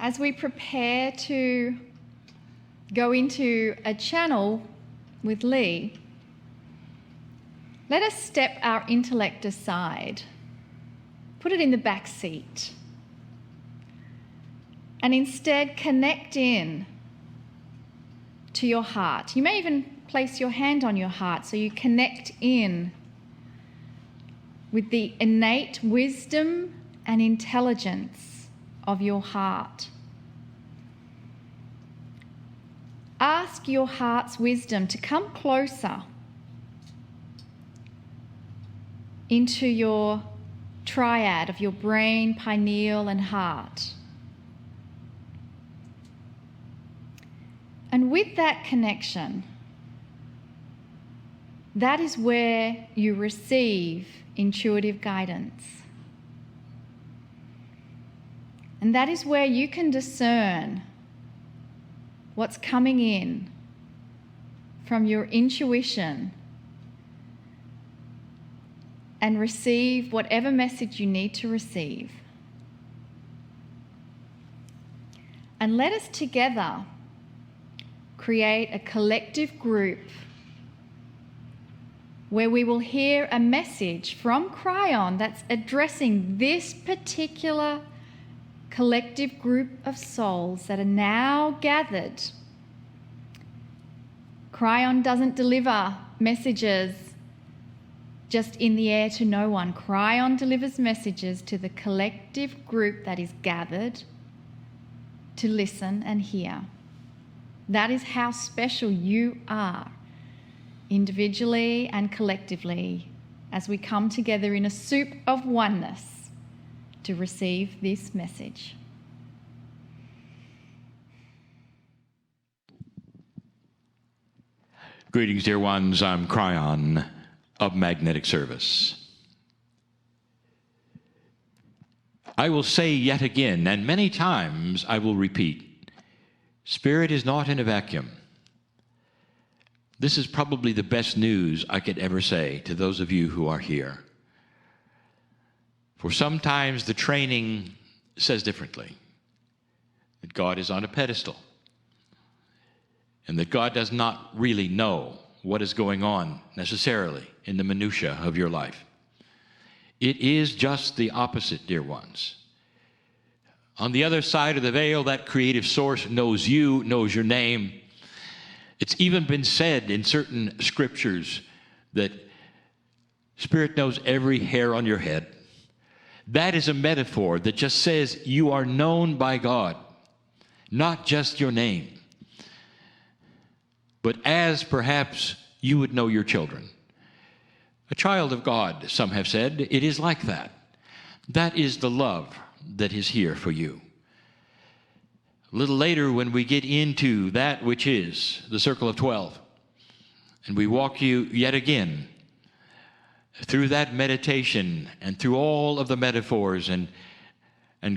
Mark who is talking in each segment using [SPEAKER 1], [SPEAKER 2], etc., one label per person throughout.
[SPEAKER 1] as we prepare to go into a channel with Lee, let us step our intellect aside, put it in the back seat, and instead connect in to your heart. You may even place your hand on your heart so you connect in with the innate wisdom and intelligence of your heart. Ask your heart's wisdom to come closer into your triad of your brain, pineal, and heart. And with that connection, that is where you receive intuitive guidance. And that is where you can discern what's coming in from your intuition and receive whatever message you need to receive. And let us together create a collective group where we will hear a message from Kryon that's addressing this particular collective group of souls that are now gathered. Kryon doesn't deliver messages just in the air to no one. Kryon delivers messages to the collective group that is gathered to listen and hear. That is how special you are, individually and collectively, as we come together in a soup of oneness to receive this message.
[SPEAKER 2] Greetings, dear ones. I'm Kryon of Magnetic Service. I will say yet again, and many times I will repeat, Spirit is not in a vacuum. This is probably the best news I could ever say to those of you who are here. For sometimes the training says differently, that God is on a pedestal, and that God does not really know what is going on necessarily in the minutiae of your life. It is just the opposite, dear ones. On the other side of the veil, that creative source knows you, knows your name. It's even been said in certain scriptures that Spirit knows every hair on your head. That is a metaphor that just says you are known by God, not just your name, but as perhaps you would know your children. A child of God, some have said, it is like that. That is the love that is here for you. A little later, when we get into that which is the circle of 12, and we walk you yet again through that meditation and through all of the metaphors and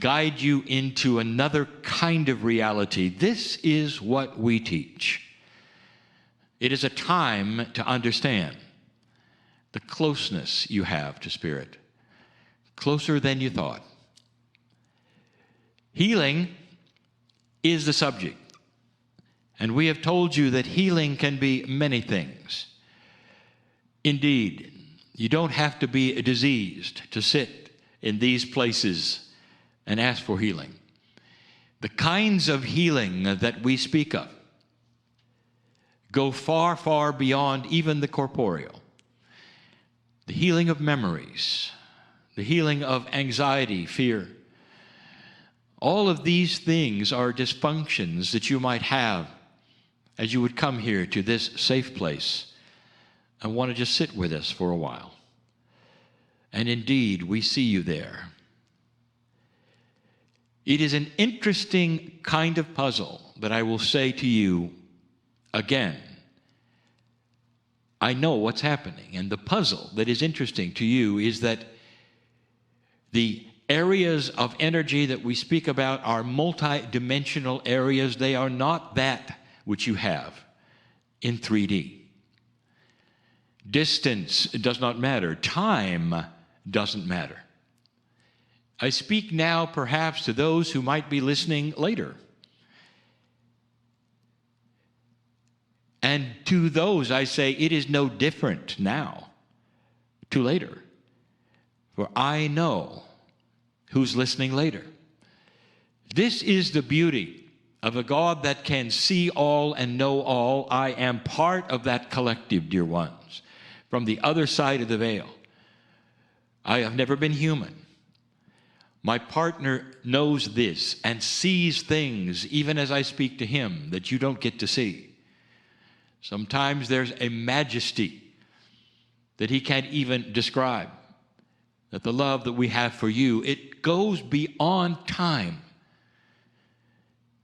[SPEAKER 2] guide you into another kind of reality, this is what we teach. It is a time to understand the closeness you have to Spirit, closer than you thought. Healing is the subject, and we have told you that healing can be many things. Indeed, you don't have to be diseased to sit in these places and ask for healing. The kinds of healing that we speak of go far, far beyond even the corporeal. The healing of memories, the healing of anxiety, fear. All of these things are dysfunctions that you might have as you would come here to this safe place and want to just sit with us for a while. And indeed, we see you there. It is an interesting kind of puzzle that I will say to you again. I know what's happening, and the puzzle that is interesting to you is that the areas of energy that we speak about are multi-dimensional areas. They are not that which you have in 3D. Distance does not matter. Time doesn't matter. I speak now perhaps to those who might be listening later. And to those I say, it is no different now to later. For I know who's listening later. This is the beauty of a God that can see all and know all. I am part of that collective, dear ones, from the other side of the veil. I have never been human. My partner knows this and sees things, even as I speak to him, that you don't get to see. Sometimes there's a majesty that he can't even describe. That the love that we have for you, it goes beyond time.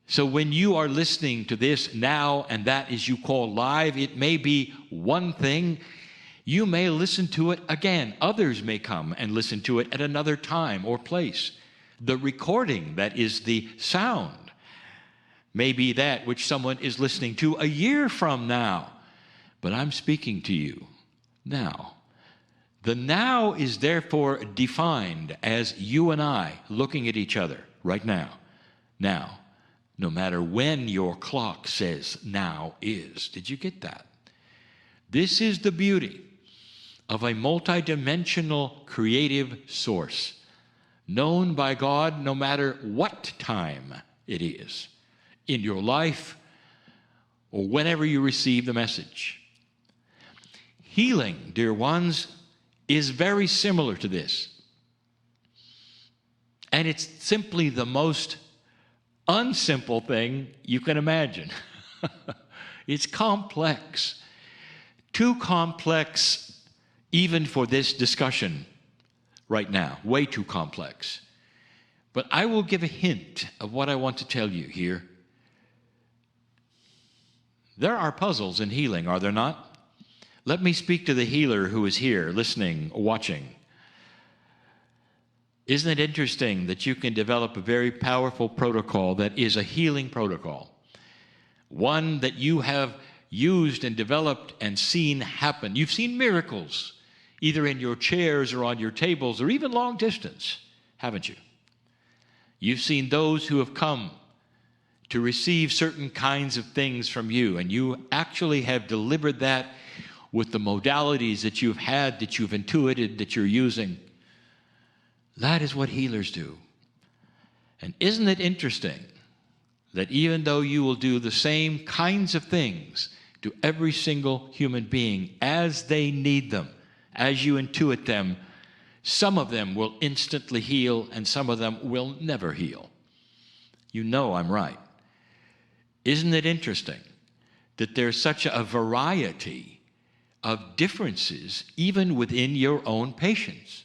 [SPEAKER 2] So when you are listening to this now, and that is you call live, it may be one thing. You may listen to it again. Others may come and listen to it at another time or place. The recording, that is the sound, may be that which someone is listening to a year from now. But I'm speaking to you now. The now is therefore defined as you and I looking at each other right now. Now, no matter when your clock says now is. Did you get that? This is the beauty of a multidimensional creative source, known by God no matter what time it is in your life or whenever you receive the message. Healing, dear ones, is very similar to this. And it's simply the most unsimple thing you can imagine. It's complex. Too complex even for this discussion right now. Way too complex. But I will give a hint of what I want to tell you here. There are puzzles in healing, are there not? Let me speak to the healer who is here, listening, watching. Isn't it interesting that you can develop a very powerful protocol that is a healing protocol? One that you have used and developed and seen happen. You've seen miracles, either in your chairs or on your tables or even long distance, haven't you? You've seen those who have come to receive certain kinds of things from you, and you actually have delivered that with the modalities that you've had, that you've intuited, that you're using. That is what healers do. And isn't it interesting that even though you will do the same kinds of things to every single human being as they need them, as you intuit them, some of them will instantly heal and some of them will never heal. You know I'm right. Isn't it interesting that there's such a variety of differences even within your own patients?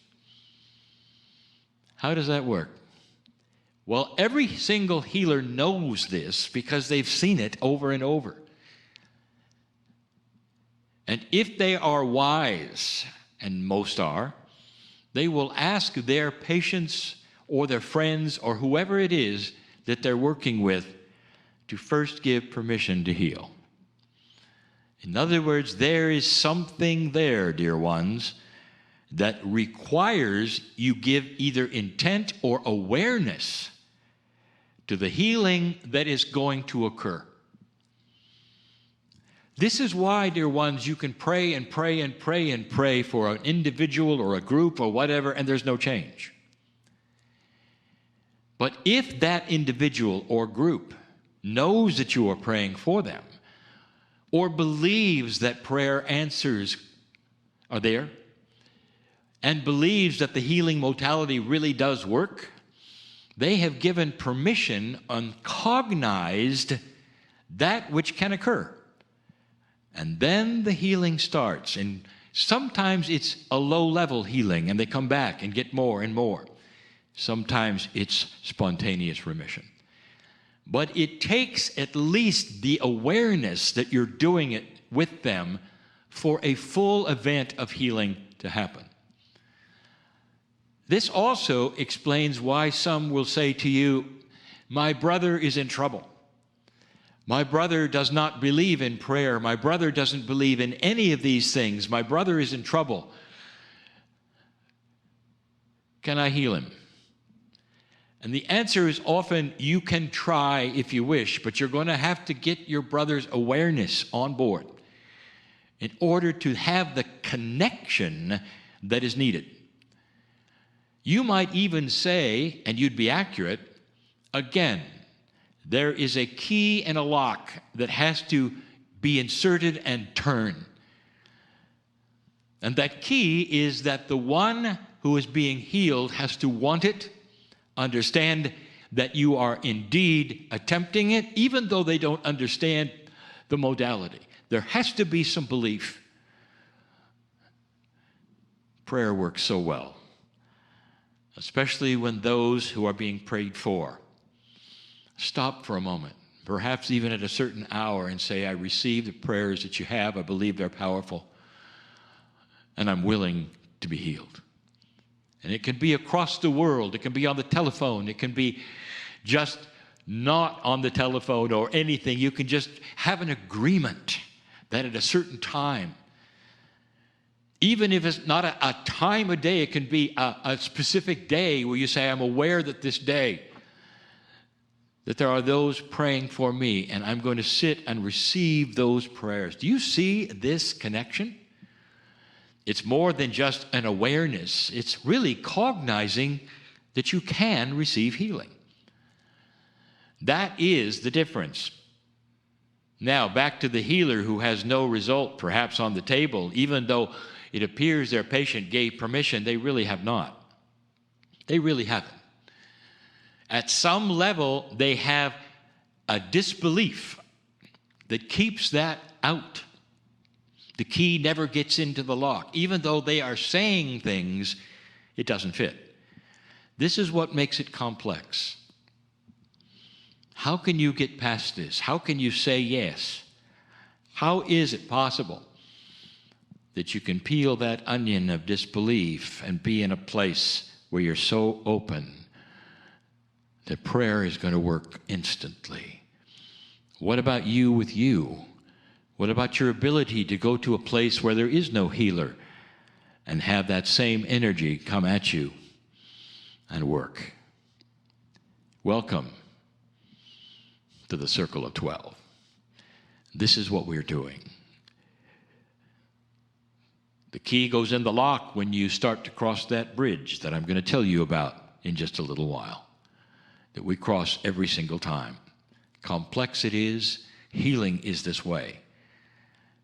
[SPEAKER 2] How does that work? Well, every single healer knows this because they've seen it over and over. And if they are wise, and most are, they will ask their patients or their friends or whoever it is that they're working with to first give permission to heal. In other words, there is something there, dear ones, that requires you give either intent or awareness to the healing that is going to occur. This is why, dear ones, you can pray and pray and pray and pray for an individual or a group or whatever, and there's no change. But if that individual or group knows that you are praying for them, or believes that prayer answers are there, and believes that the healing modality really does work, they have given permission and cognized that which can occur. And then the healing starts. And sometimes it's a low-level healing, and they come back and get more and more. Sometimes it's spontaneous remission. But it takes at least the awareness that you're doing it with them for a full event of healing to happen. This also explains why some will say to you, my brother is in trouble. My brother does not believe in prayer. My brother doesn't believe in any of these things. My brother is in trouble. Can I heal him? And the answer is often, you can try if you wish, but you're going to have to get your brother's awareness on board in order to have the connection that is needed. You might even say, and you'd be accurate, again, there is a key and a lock that has to be inserted and turned. And that key is that the one who is being healed has to want it, understand that you are indeed attempting it, even though they don't understand the modality. There has to be some belief. Prayer works so well, especially when those who are being prayed for stop for a moment, perhaps even at a certain hour, and say, I receive the prayers that you have. I believe they're powerful, and I'm willing to be healed. And it can be across the world. It can be on the telephone. It can be just not on the telephone or anything. You can just have an agreement that at a certain time, even if it's not a time of day, it can be a specific day where you say, I'm aware that this day, that there are those praying for me, and I'm going to sit and receive those prayers. Do you see this connection? It's more than just an awareness. It's really cognizing that you can receive healing. That is the difference. Now, back to the healer who has no result, perhaps on the table, even though it appears their patient gave permission, they really have not. They really haven't. At some level, they have a disbelief that keeps that out. The key never gets into the lock. Even though they are saying things, it doesn't fit. This is what makes it complex. How can you get past this? How can you say yes? How is it possible that you can peel that onion of disbelief and be in a place where you're so open that prayer is going to work instantly? What about you with you? What about your ability to go to a place where there is no healer and have that same energy come at you and work? Welcome to the Circle of 12. This is what we're doing. The key goes in the lock when you start to cross that bridge that I'm going to tell you about in just a little while, that we cross every single time. Complex it is, healing is this way.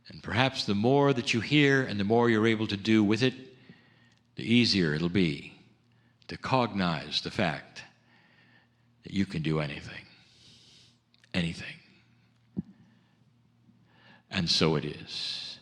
[SPEAKER 2] And perhaps the more that you hear and the more you're able to do with it, the easier it'll be to cognize the fact that you can do anything. Anything. And so it is.